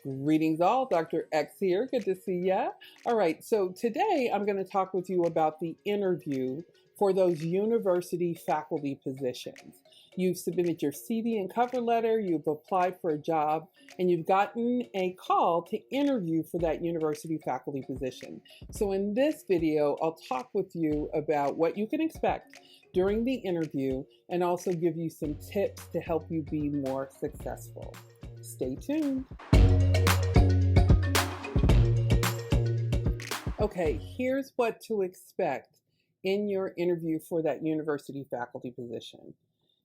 Greetings all, Dr. X here. Good to see ya. All right, so today I'm going to talk with you about the interview for those university faculty positions. You've submitted your CV and cover letter, you've applied for a job, and you've gotten a call to interview for that university faculty position. So in this video, I'll talk with you about what you can expect during the interview and also give you some tips to help you be more successful. Stay tuned. Okay, here's what to expect in your interview for that university faculty position.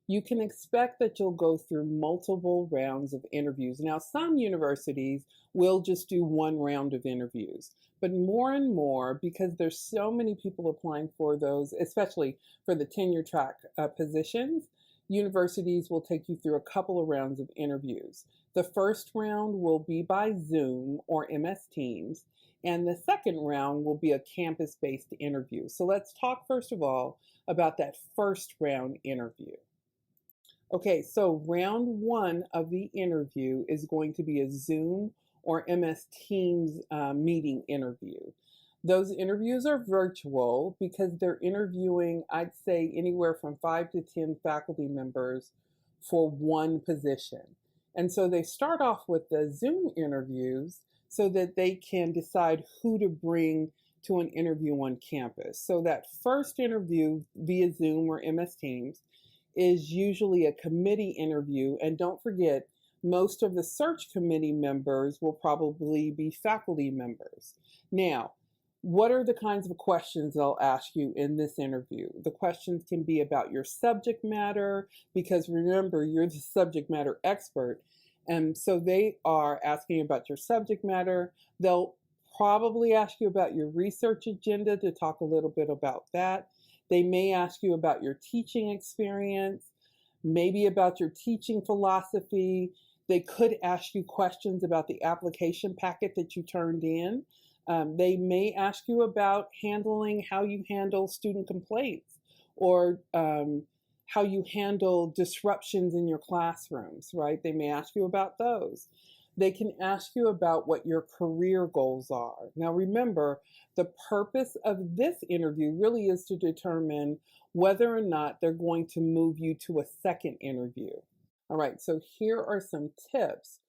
You can expect that you'll go through multiple rounds of interviews. Now, some universities will just do one round of interviews, but more and more, because there's so many people applying for those, especially for the tenure track positions, universities will take you through a couple of rounds of interviews. The first round will be by Zoom or MS Teams, and the second round will be a campus-based interview. So let's talk first of all about that first round interview. Okay, so round one of the interview is going to be a Zoom or MS Teams meeting interview. Those interviews are virtual because they're interviewing, I'd say, anywhere from 5 to 10 faculty members for one position. And so they start off with the Zoom interviews so that they can decide who to bring to an interview on campus. So that first interview via Zoom or MS Teams is usually a committee interview. And don't forget, most of the search committee members will probably be faculty members. Now, what are the kinds of questions they'll ask you in this interview? The questions can be about your subject matter, because remember, you're the subject matter expert. And so they are asking about your subject matter. They'll probably ask you about your research agenda to talk a little bit about that. They may ask you about your teaching experience, maybe about your teaching philosophy. They could ask you questions about the application packet that you turned in. They may ask you about how you handle student complaints, or how you handle disruptions in your classrooms, right? They may ask you about those. They can ask you about what your career goals are. Now remember, the purpose of this interview really is to determine whether or not they're going to move you to a second interview. All right, so here are some tips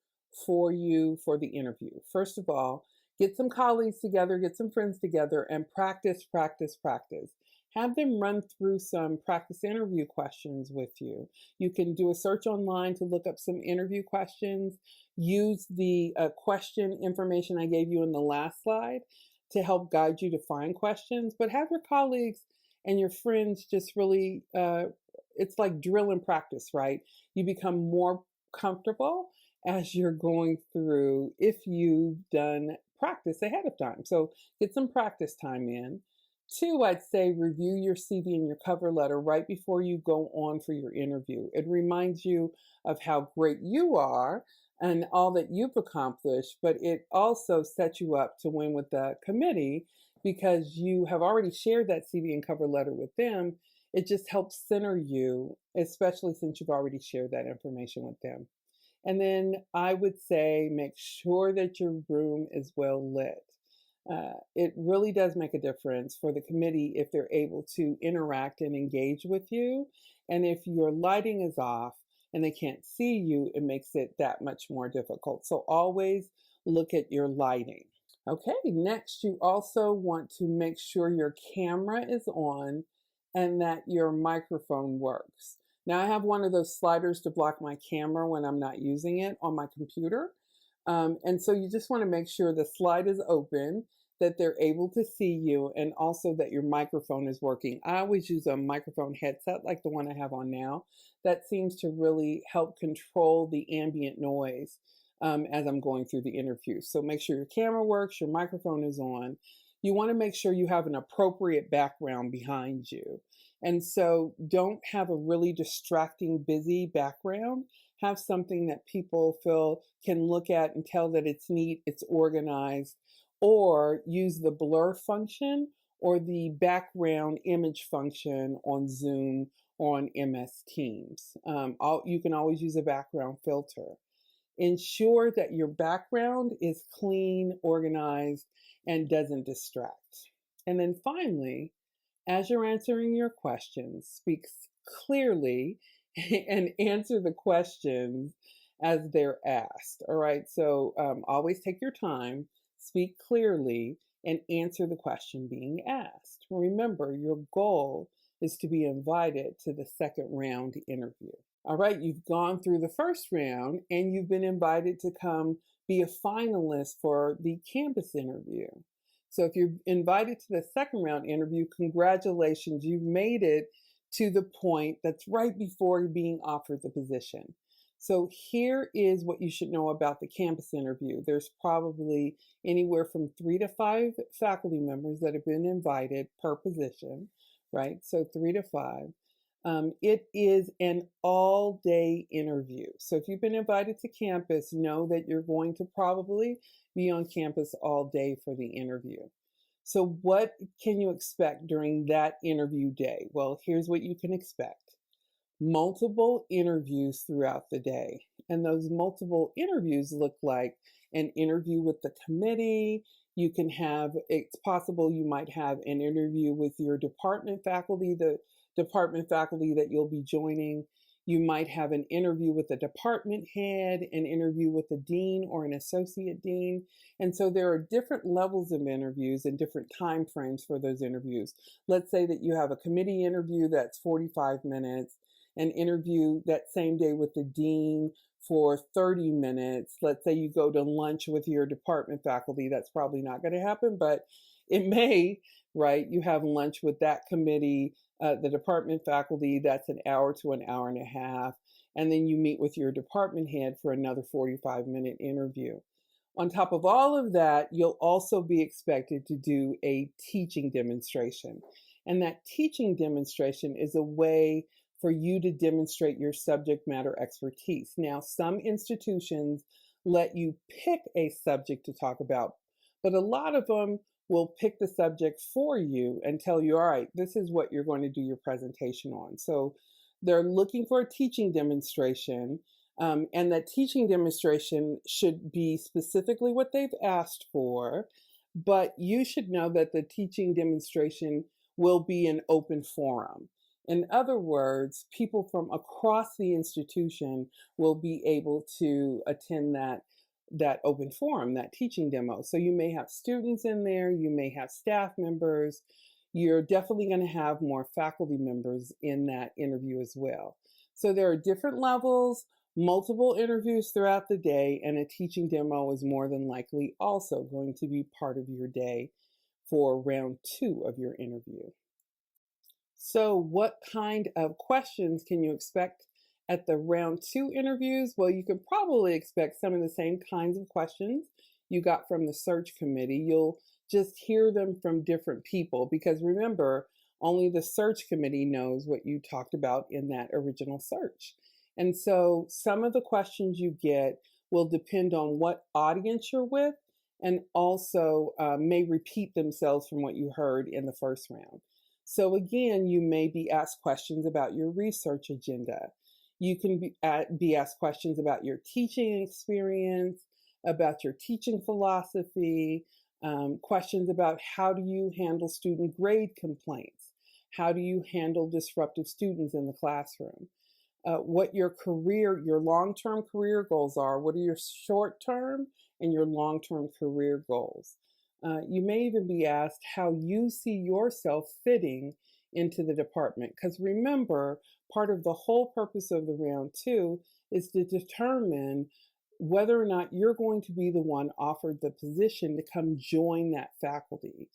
for you for the interview. First of all, get some colleagues together, get some friends together, and practice, practice, practice. Have them run through some practice interview questions with you. You can do a search online to look up some interview questions. Use the question information I gave you in the last slide to help guide you to find questions. But have your colleagues and your friends just really, it's like drill and practice, right? You become more comfortable as you're going through if you've done practice ahead of time. So get some practice time in. 2, I'd say review your CV and your cover letter right before you go on for your interview. It reminds you of how great you are and all that you've accomplished, but it also sets you up to win with the committee because you have already shared that CV and cover letter with them. It just helps center you, especially since you've already shared that information with them. And then I would say make sure that your room is well lit. It really does make a difference for the committee if they're able to interact and engage with you. And if your lighting is off and they can't see you, it makes it that much more difficult. So always look at your lighting. Okay, next you also want to make sure your camera is on and that your microphone works. Now I have one of those sliders to block my camera when I'm not using it on my computer. And so you just want to make sure the slide is open, that they're able to see you, and also that your microphone is working. I always use a microphone headset like the one I have on now. That seems to really help control the ambient noise as I'm going through the interview. So make sure your camera works, your microphone is on. You want to make sure you have an appropriate background behind you. And so don't have a really distracting, busy background. Have something that people feel can look at and tell that it's neat, it's organized, or use the blur function or the background image function on Zoom or on MS Teams. You can always use a background filter. Ensure that your background is clean, organized, and doesn't distract. And then finally, as you're answering your questions, speak clearly and answer the questions as they're asked. All right. So always take your time, speak clearly, and answer the question being asked. Remember, your goal is to be invited to the second round interview. All right. You've gone through the first round and you've been invited to come be a finalist for the campus interview. So if you're invited to the second round interview, congratulations, you've made it to the point that's right before being offered the position. So here is what you should know about the campus interview. There's probably anywhere from 3 to 5 faculty members that have been invited per position, right? So 3 to 5. It is an all-day interview. So if you've been invited to campus, know that you're going to probably be on campus all day for the interview. So what can you expect during that interview day? Well, here's what you can expect. Multiple interviews throughout the day. And those multiple interviews look like an interview with the committee. You can have, it's possible you might have an interview with your department faculty, the department faculty that you'll be joining. You might have an interview with a department head, an interview with a dean or an associate dean. And so there are different levels of interviews and different time frames for those interviews. Let's say that you have a committee interview that's 45 minutes, an interview that same day with the dean for 30 minutes. Let's say you go to lunch with your department faculty. That's probably not going to happen, but it may, right? You have lunch with that committee, the department faculty, that's an hour to an hour and a half. And then you meet with your department head for another 45-minute interview. On top of all of that, you'll also be expected to do a teaching demonstration. And that teaching demonstration is a way for you to demonstrate your subject matter expertise. Now, some institutions let you pick a subject to talk about, but a lot of them will pick the subject for you and tell you, all right, this is what you're going to do your presentation on. So they're looking for a teaching demonstration, and that teaching demonstration should be specifically what they've asked for, but you should know that the teaching demonstration will be an open forum. In other words, people from across the institution will be able to attend that open forum, that teaching demo. So you may have students in there, you may have staff members, you're definitely going to have more faculty members in that interview as well. So there are different levels, multiple interviews throughout the day, and a teaching demo is more than likely also going to be part of your day for round 2 of your interview. So what kind of questions can you expect at the round 2 interviews? Well, you could probably expect some of the same kinds of questions you got from the search committee. You'll just hear them from different people because remember, only the search committee knows what you talked about in that original search. And so some of the questions you get will depend on what audience you're with and also may repeat themselves from what you heard in the first round. So again, you may be asked questions about your research agenda. You can be asked questions about your teaching experience, about your teaching philosophy, questions about how do you handle student grade complaints? How do you handle disruptive students in the classroom? What your long-term career goals are. What are your short-term and your long-term career goals? You may even be asked how you see yourself fitting into the department. Because remember, part of the whole purpose of the round 2 is to determine whether or not you're going to be the one offered the position to come join that faculty.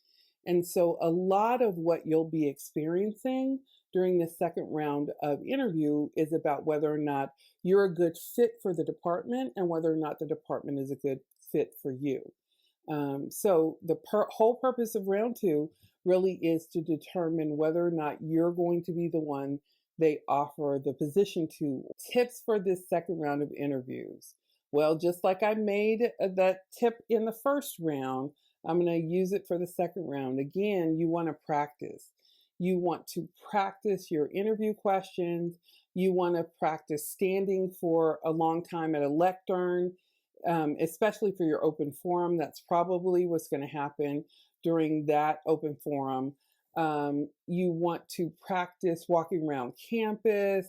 And so a lot of what you'll be experiencing during the second round of interview is about whether or not you're a good fit for the department and whether or not the department is a good fit for you. So the whole purpose of round 2 really is to determine whether or not you're going to be the one they offer the position to. Tips for this second round of interviews. Well, just like I made that tip in the first round, I'm going to use it for the second round. Again, you want to practice. You want to practice your interview questions. You want to practice standing for a long time at a lectern, especially for your open forum. That's probably what's going to happen during that open forum. You want to practice walking around campus,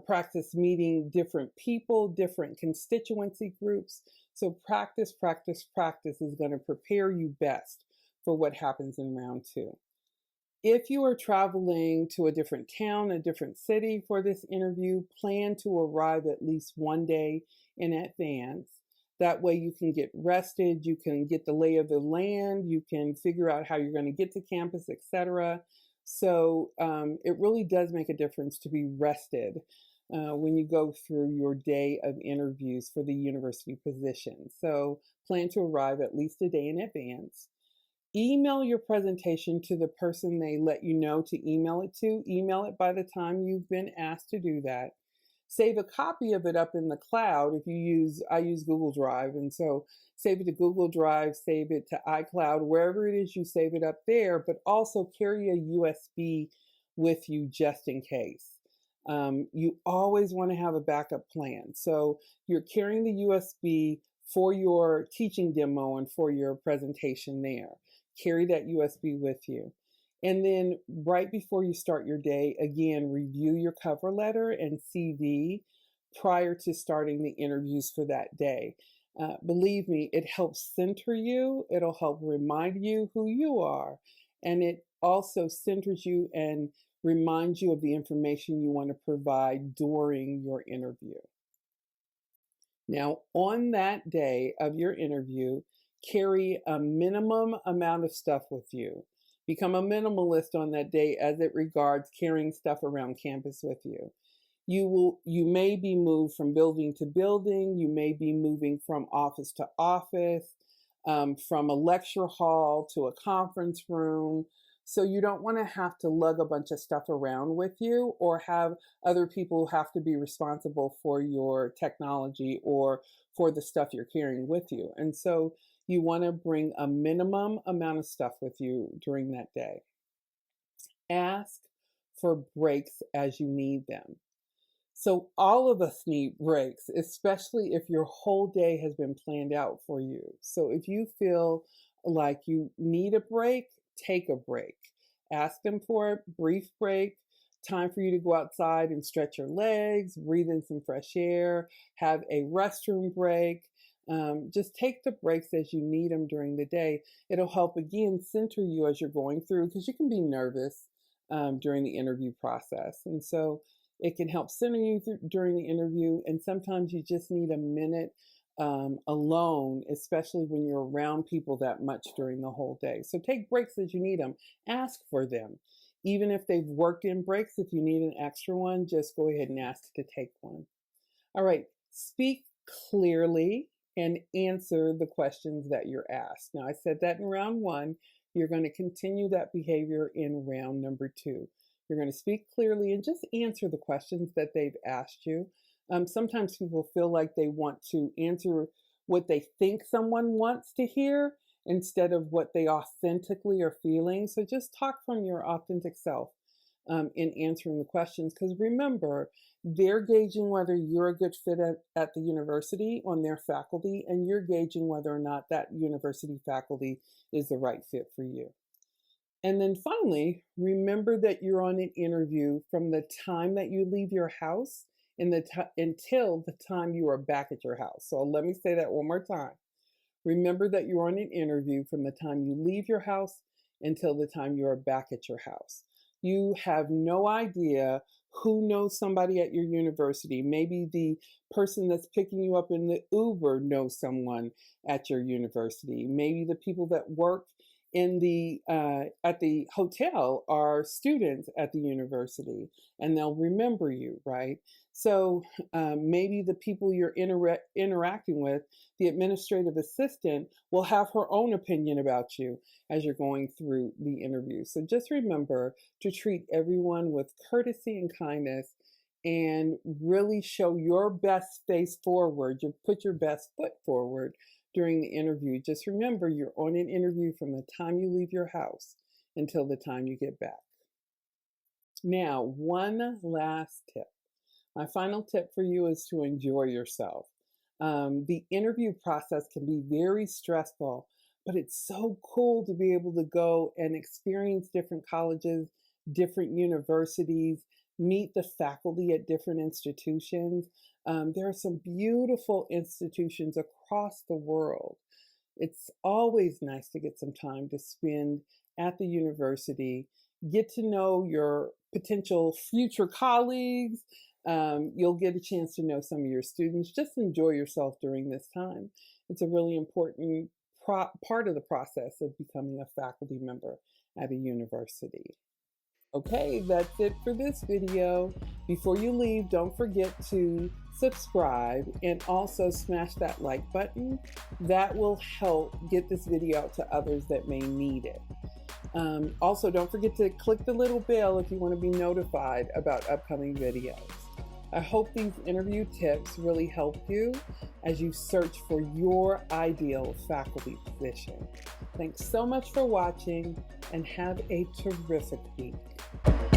practice meeting different people, different constituency groups. So practice, practice, practice is going to prepare you best for what happens in round two. If you are traveling to a different town, a different city for this interview, plan to arrive at least one day in advance. That way you can get rested, you can get the lay of the land, you can figure out how you're going to get to campus, etc. So it really does make a difference to be rested when you go through your day of interviews for the university position. So plan to arrive at least a day in advance. Email your presentation to the person they let you know to email it to. Email it by the time you've been asked to do that. Save a copy of it up in the cloud. I use Google Drive, and so save it to Google Drive, save it to iCloud, wherever it is you save it up there, but also carry a USB with you just in case. You always want to have a backup plan. So you're carrying the USB for your teaching demo and for your presentation there. Carry that USB with you. And then right before you start your day, again, review your cover letter and CV prior to starting the interviews for that day. Believe me, it helps center you. It'll help remind you who you are. And it also centers you and reminds you of the information you want to provide during your interview. Now, on that day of your interview, carry a minimum amount of stuff with you. Become a minimalist on that day as it regards carrying stuff around campus with you. You may be moved from building to building. You may be moving from office to office, from a lecture hall to a conference room. So you don't want to have to lug a bunch of stuff around with you or have other people have to be responsible for your technology or for the stuff you're carrying with you. And so you want to bring a minimum amount of stuff with you during that day. Ask for breaks as you need them. So all of us need breaks, especially if your whole day has been planned out for you. So if you feel like you need a break, take a break. Ask them for a brief break, time for you to go outside and stretch your legs, breathe in some fresh air, have a restroom break. Just take the breaks as you need them during the day. It'll help, again, center you as you're going through because you can be nervous during the interview process. And so it can help center you during the interview. And sometimes you just need a minute alone, especially when you're around people that much during the whole day. So take breaks as you need them. Ask for them. Even if they've worked in breaks, if you need an extra one, just go ahead and ask to take one. All right, speak clearly and answer the questions that you're asked. Now, I said that in round one. You're going to continue that behavior in round number two. You're going to speak clearly and just answer the questions that they've asked you. Sometimes people feel like they want to answer what they think someone wants to hear instead of what they authentically are feeling. So just talk from your authentic self in answering the questions. Because remember, they're gauging whether you're a good fit at the university on their faculty, and you're gauging whether or not that university faculty is the right fit for you. And then finally, remember that you're on an interview from the time that you leave your house until the time you are back at your house. So let me say that one more time. Remember that you're on an interview from the time you leave your house until the time you are back at your house. You have no idea who knows somebody at your university. Maybe the person that's picking you up in the Uber knows someone at your university. Maybe the people that work in the at the hotel are students at the university, and they'll remember you, right? So maybe the people you're interacting with, the administrative assistant, will have her own opinion about you as you're going through the interview. So just remember to treat everyone with courtesy and kindness and really show your best face forward. You put your best foot forward during the interview. Just remember, you're on an interview from the time you leave your house until the time you get back. Now, one last tip. My final tip for you is to enjoy yourself. The interview process can be very stressful, but it's so cool to be able to go and experience different colleges, different universities, meet the faculty at different institutions. There are some beautiful institutions across the world. It's always nice to get some time to spend at the university, get to know your potential future colleagues. You'll get a chance to know some of your students. Just enjoy yourself during this time. It's a really important part of the process of becoming a faculty member at a university. Okay, that's it for this video. Before you leave, don't forget to subscribe and also smash that like button. That will help get this video out to others that may need it. Also, don't forget to click the little bell if you want to be notified about upcoming videos. I hope these interview tips really help you as you search for your ideal faculty position. Thanks so much for watching and have a terrific week.